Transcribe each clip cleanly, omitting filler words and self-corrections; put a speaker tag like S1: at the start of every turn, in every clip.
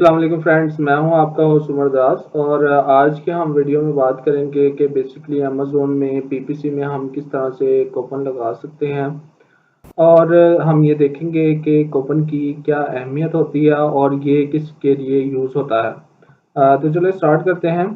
S1: अस्सलाम वालेकुम फ्रेंड्स, मैं हूं आपका होस्ट उमर दास और आज के हम वीडियो में बात करेंगे कि बेसिकली अमेज़न में पीपीसी में हम किस तरह से कूपन लगा सकते हैं और हम ये देखेंगे कि कूपन की क्या अहमियत होती है और ये किसके लिए यूज़ होता है। तो चलिए स्टार्ट करते हैं।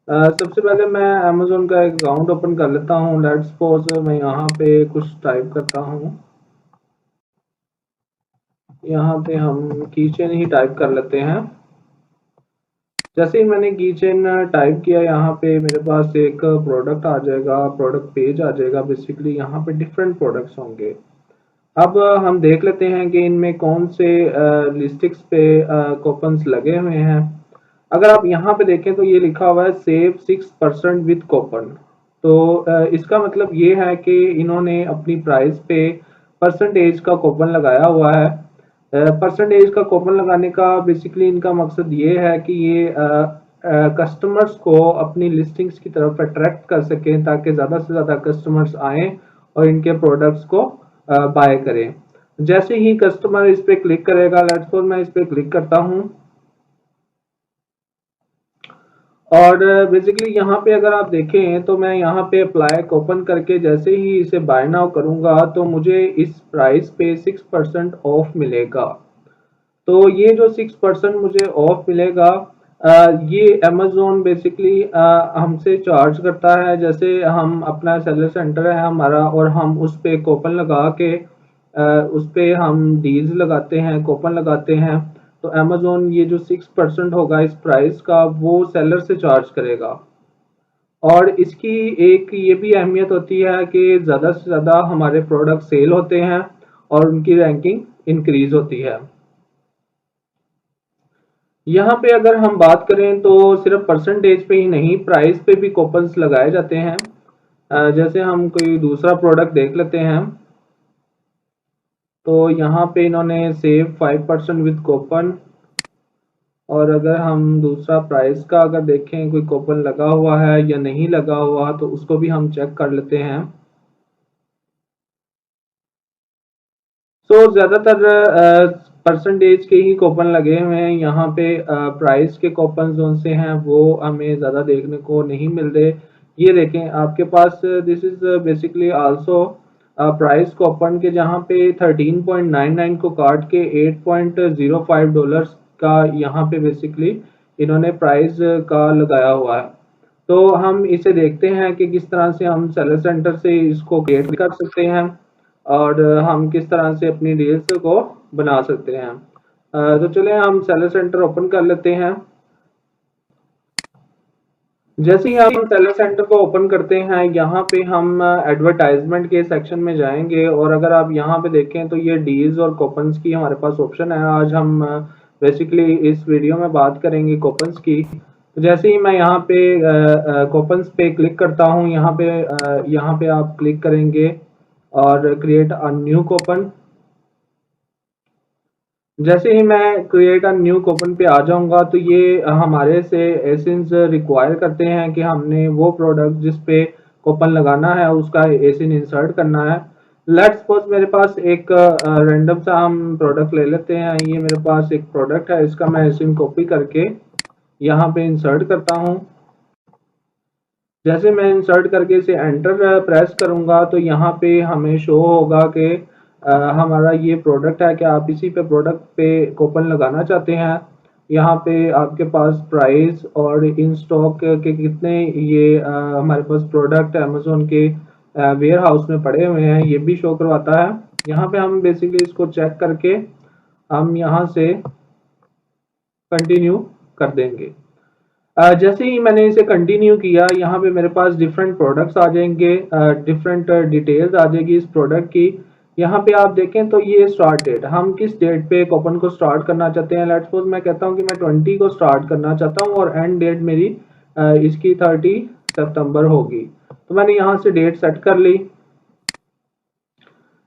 S1: सबसे पहले मैं अमेज़न का एक अकाउंट ओपन कर लेता हूं। लेट्स सपोज मैं यहाँ पे कुछ टाइप करता हूं। यहाँ पे हम कीचेन ही टाइप कर लेते हैं। जैसे ही मैंने कीचेन टाइप किया, यहाँ पे मेरे पास एक प्रोडक्ट आ जाएगा, प्रोडक्ट पेज आ जाएगा। बेसिकली यहाँ पे डिफरेंट प्रोडक्ट्स होंगे। अब हम देख लेते हैं कि इनमें कौन से लिस्टिक्स पे कूपन्स लगे हुए हैं। अगर आप यहाँ पे देखें तो ये लिखा हुआ है सेव 6% विद कूपन। तो इसका मतलब ये है कि इन्होंने अपनी प्राइस पे परसेंटेज का कूपन लगाया हुआ है। परसेंटेज का कूपन लगाने का बेसिकली इनका मकसद ये है कि ये कस्टमर्स को अपनी लिस्टिंग्स की तरफ अट्रैक्ट कर सकें ताकि ज़्यादा से ज़्यादा कस्टमर्स आएँ और इनके प्रोडक्ट्स को बाय करें। जैसे ही कस्टमर इस पे क्लिक करेगा, लेट्स सपोज मैं इस पे क्लिक करता हूँ और बेसिकली यहाँ पे अगर आप देखें तो मैं यहाँ पे अप्लाई कूपन करके जैसे ही इसे बाय नाउ करूँगा तो मुझे इस प्राइस पे 6% ऑफ मिलेगा। तो ये जो 6% मुझे ऑफ मिलेगा, ये अमेज़न बेसिकली हमसे चार्ज करता है। जैसे हम अपना सेलर सेंटर है हमारा और हम उस पे कूपन लगा के उस पे हम डील्स लगाते हैं, कूपन लगाते हैं। तो अमेज़न ये जो 6% होगा इस प्राइस का वो सेलर से चार्ज करेगा। और इसकी एक ये भी अहमियत होती है कि ज़्यादा से ज़्यादा हमारे प्रोडक्ट सेल होते हैं और उनकी रैंकिंग इंक्रीज होती है। यहाँ पे अगर हम बात करें तो सिर्फ परसेंटेज पे ही नहीं, प्राइस पे भी कूपन्स लगाए जाते हैं। जैसे हम कोई दूसरा प्रोडक्ट देख लेते हैं तो यहाँ पे इन्होंने सेव 5% विद कूपन। और अगर हम दूसरा प्राइस का अगर देखें कोई कूपन लगा हुआ है या नहीं लगा हुआ तो उसको भी हम चेक कर लेते हैं। तो ज़्यादातर परसेंटेज के ही कूपन लगे हुए हैं। यहाँ पे प्राइस के कूपन जोन से हैं वो हमें ज़्यादा देखने को नहीं मिल रहे। ये देखें आपके पास this is basically also price coupon के जहाँ पे 13.99 को काट के $8.05 का यहाँ पे बेसिकली इन्होंने प्राइस का लगाया हुआ है। तो हम इसे देखते हैं कि किस तरह से हम सेलर सेंटर से इसको क्रिएट कर सकते हैं और हम किस तरह से अपनी डील्स को बना सकते हैं। तो चलिए हम सेलर सेंटर ओपन कर लेते हैं। जैसे ही हम सेलर सेंटर को ओपन करते हैं, यहाँ पे हम एडवर्टाइजमेंट के सेक्शन में जाएंगे और अगर आप यहाँ पे देखें तो ये डील्स और कूपन्स की हमारे पास ऑप्शन है। आज हम बेसिकली इस वीडियो में बात करेंगे कूपन्स की। तो जैसे ही मैं यहाँ पे कूपन्स पे क्लिक करता हूँ, यहाँ पे आप क्लिक करेंगे और क्रिएट अ न्यू कूपन। जैसे ही मैं क्रिएट अ न्यू कूपन पे आ जाऊंगा तो ये हमारे से एसिंस रिक्वायर करते हैं कि हमने वो प्रोडक्ट जिस पे कूपन लगाना है उसका एसिन इंसर्ट करना है। लेट्स सपोज मेरे पास एक रैंडम सा हम प्रोडक्ट ले लेते हैं। ये मेरे पास एक प्रोडक्ट है, इसका मैं एसिन कॉपी करके यहाँ पे इंसर्ट करता हूँ। जैसे मैं इंसर्ट करके इसे एंटर प्रेस करूंगा तो यहाँ पे हमें शो होगा कि हमारा ये प्रोडक्ट है, क्या आप इसी पे प्रोडक्ट पे कूपन लगाना चाहते हैं। यहाँ पे आपके पास प्राइस और इन स्टॉक के कितने ये हमारे पास प्रोडक्ट अमेज़न के वेयर हाउस में पड़े हुए हैं ये भी शो करवाता है। यहाँ पे हम बेसिकली इसको चेक करके हम यहाँ से कंटिन्यू कर देंगे। जैसे ही मैंने इसे कंटिन्यू किया, यहाँ पे मेरे पास डिफरेंट प्रोडक्ट्स आ जाएंगे, डिफरेंट डिटेल्स आ जाएगी इस प्रोडक्ट की। यहाँ पे आप देखें तो ये स्टार्ट डेट, हम किस डेट पे कूपन को स्टार्ट करना चाहते हैं। लेट्स सपोज मैं कहता हूँ कि मैं 20 को स्टार्ट करना चाहता हूँ और एंड डेट मेरी इसकी 30 सितंबर होगी। तो मैंने यहाँ से डेट सेट कर ली।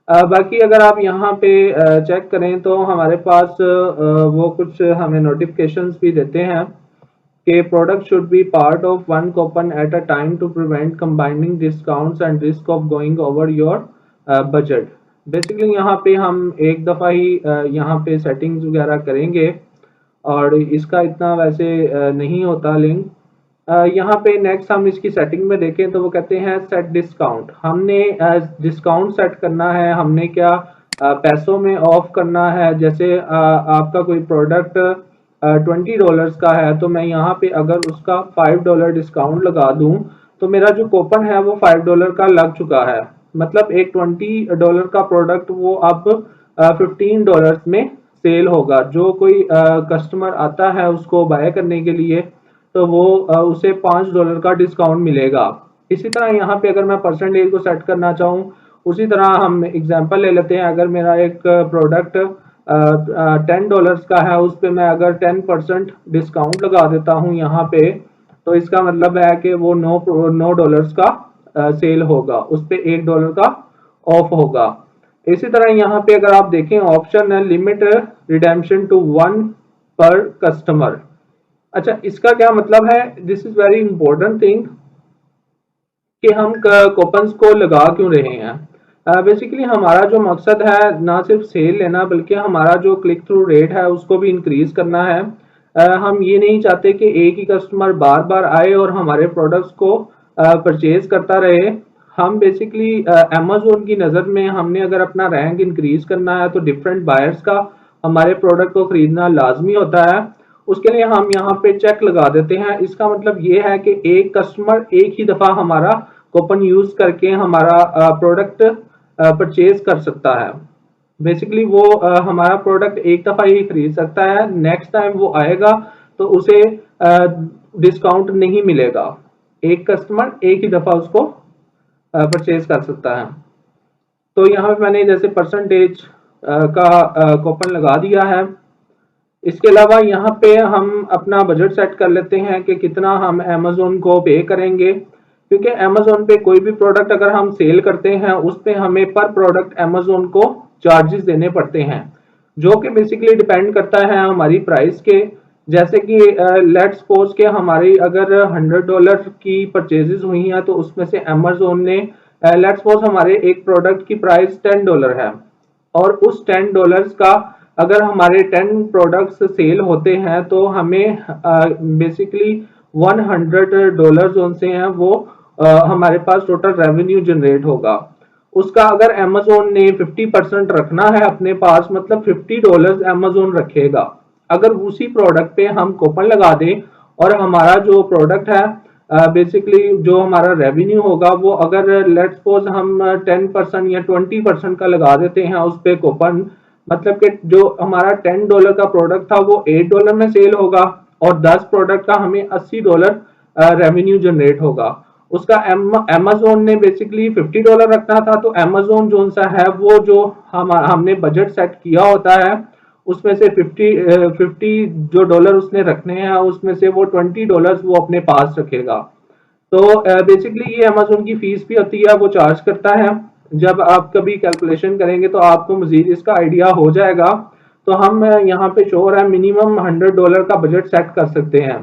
S1: बाकी अगर आप यहाँ पे चेक करें तो हमारे पास वो कुछ हमें नोटिफिकेशंस भी देते हैं कि product should be part of one coupon at a time to prevent combining discounts and risk of going over your budget। Basically यहाँ पे हम एक दफ़ा ही यहाँ पे सेटिंग्स वगैरह करेंगे और इसका इतना वैसे नहीं होता लिंक। यहाँ पे नेक्स्ट हम इसकी सेटिंग में देखें तो वो कहते हैं सेट डिस्काउंट। हमने डिस्काउंट सेट करना है, हमने क्या पैसों में ऑफ करना है। जैसे आपका कोई प्रोडक्ट $20 का है तो मैं यहाँ पे अगर उसका $5 डिस्काउंट लगा दूं तो मेरा जो कूपन है वो $5 का लग चुका है। मतलब एक $20 का प्रोडक्ट वो अब $15 में सेल होगा। जो कोई कस्टमर आता है उसको बाय करने के लिए तो वो उसे $5 का डिस्काउंट मिलेगा। इसी तरह यहाँ पे अगर मैं परसेंटेज को सेट करना चाहूँ, उसी तरह हम एग्जांपल ले लेते हैं। अगर मेरा एक प्रोडक्ट $10 का है, उस पे मैं अगर 10% डिस्काउंट लगा देता हूँ यहाँ पे, तो इसका मतलब है कि वो $9 का सेल होगा, उस पे $1 का ऑफ होगा। इसी तरह यहाँ पे अगर आप देखें ऑप्शन है लिमिट रिडेम्पशन टू 1 पर कस्टमर। अच्छा, इसका क्या मतलब है? This is very important thing कि हम कूपन्स को लगा क्यों रहे हैं। बेसिकली हमारा जो मकसद है ना सिर्फ सेल लेना, बल्कि हमारा जो क्लिक थ्रू रेट है उसको भी इंक्रीज करना है। हम ये नहीं चाहते कि एक ही कस्टमर बार बार आए और हमारे प्रोडक्ट्स को परचेज करता रहे। हम बेसिकली अमेज़न की नज़र में हमने अगर अपना रैंक इंक्रीज करना है तो डिफरेंट बायर्स का हमारे प्रोडक्ट को खरीदना लाजमी होता है। उसके लिए हम यहाँ पे चेक लगा देते हैं। इसका मतलब ये है कि एक कस्टमर एक ही दफ़ा हमारा कूपन यूज करके हमारा प्रोडक्ट परचेज कर सकता है। बेसिकली वो हमारा प्रोडक्ट एक दफ़ा ही खरीद सकता है, नेक्स्ट टाइम वो आएगा तो उसे डिस्काउंट नहीं मिलेगा। एक कस्टमर एक ही दफ़ा उसको परचेज कर सकता है। तो यहाँ पे मैंने जैसे परसेंटेज का कूपन लगा दिया है। इसके अलावा यहाँ पे हम अपना बजट सेट कर लेते हैं कि कितना हम अमेज़न को पे करेंगे, क्योंकि अमेज़न पे कोई भी प्रोडक्ट अगर हम सेल करते हैं उस पे हमें पर प्रोडक्ट अमेज़न को चार्जेस देने पड़ते हैं, जो कि बेसिकली डिपेंड करता है हमारी प्राइस के। जैसे कि लेट्स सपोज के हमारी अगर $100 की परचेजेस हुई हैं तो उसमें से अमेज़न ने लेट्स सपोज हमारे एक प्रोडक्ट की प्राइस $10 है, और उस $10 का अगर हमारे 10 प्रोडक्ट्स सेल होते हैं तो हमें बेसिकली $100 जो से हैं वो हमारे पास टोटल रेवेन्यू जनरेट होगा। उसका अगर अमेज़न ने 50% रखना है अपने पास, मतलब $50 अमेज़न रखेगा। अगर उसी प्रोडक्ट पे हम कूपन लगा दें और हमारा जो प्रोडक्ट है बेसिकली जो हमारा रेवेन्यू होगा वो अगर लेट्स सपोज हम 10% या 20% का लगा देते हैं उस पे कूपन, मतलब कि जो हमारा $10 का प्रोडक्ट था वो $8 में सेल होगा और 10 प्रोडक्ट का हमें $80 रेवेन्यू जनरेट होगा। उसका अमेज़न ने बेसिकली $50 रखना था, तो अमेज़न जो सा है वो जो हमने बजट सेट किया होता है उसमें से 50 जो डॉलर उसने रखने हैं उसमें से वो $20 वो अपने पास रखेगा। तो बेसिकली ये अमेज़न की फीस भी होती है, वो चार्ज करता है। जब आप कभी कैलकुलेशन करेंगे तो आपको मजीद इसका आइडिया हो जाएगा। तो हम यहाँ पे श्योर है मिनिमम $100 का बजट सेट कर सकते हैं।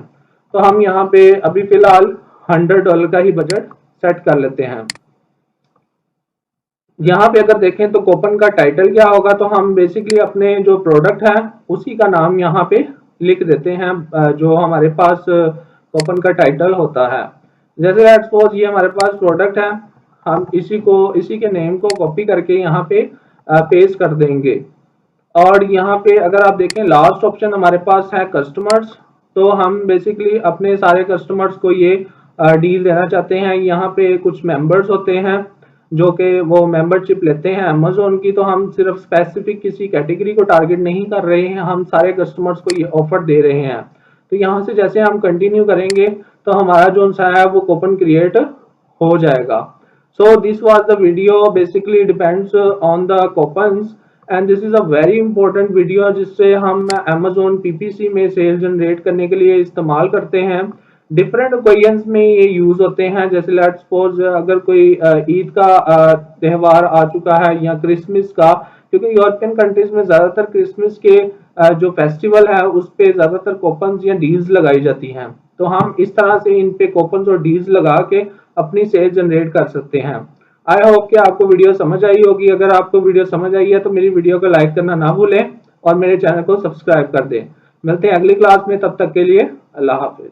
S1: तो हम यहाँ पे अभी फिलहाल $100 का ही बजट सेट कर लेते हैं। यहाँ पे अगर देखें तो कूपन का टाइटल क्या होगा, तो हम बेसिकली अपने जो प्रोडक्ट है उसी का नाम यहाँ पे लिख देते हैं जो हमारे पास कूपन का टाइटल होता है। जैसे लेट्स सपोज ये हमारे पास प्रोडक्ट है, हम इसी के नेम को कॉपी करके यहाँ पे पेस्ट कर देंगे। और यहाँ पे अगर आप देखें लास्ट ऑप्शन हमारे पास है कस्टमर्स, तो हम बेसिकली अपने सारे कस्टमर्स को ये डील देना चाहते हैं। यहाँ पे कुछ मेंबर्स होते हैं जो कि वो मेंबरशिप लेते हैं अमेज़न की, तो हम सिर्फ स्पेसिफिक किसी कैटेगरी को टारगेट नहीं कर रहे हैं, हम सारे कस्टमर्स को ये ऑफर दे रहे हैं। तो यहाँ से जैसे हम कंटिन्यू करेंगे तो हमारा जो सा है वो कूपन क्रिएट हो जाएगा। So this was the video, basically depends on the coupons and this is a very important video जिससे हम अमेज़न पीपीसी में सेल जनरेट करने के लिए इस्तेमाल करते हैं। डिफरेंट ओकेजन्स में ये यूज होते हैं। जैसे लेट्स सपोज अगर कोई ईद का त्यौहार आ चुका है या क्रिसमस का, क्योंकि यूरोपियन कंट्रीज में ज्यादातर क्रिसमस के जो फेस्टिवल है उस पे ज्यादातर कूपन्स या डील्स लगाई जाती हैं। तो हम इस तरह से इन पे कूपन्स और डील्स लगा के अपनी सेल जनरेट कर सकते हैं। आई होप कि आपको वीडियो समझ आई होगी। अगर आपको वीडियो समझ आई है तो मेरी वीडियो को लाइक करना ना भूलें और मेरे चैनल को सब्सक्राइब कर दें। मिलते हैं अगली क्लास में, तब तक के लिए अल्लाह हाफिज।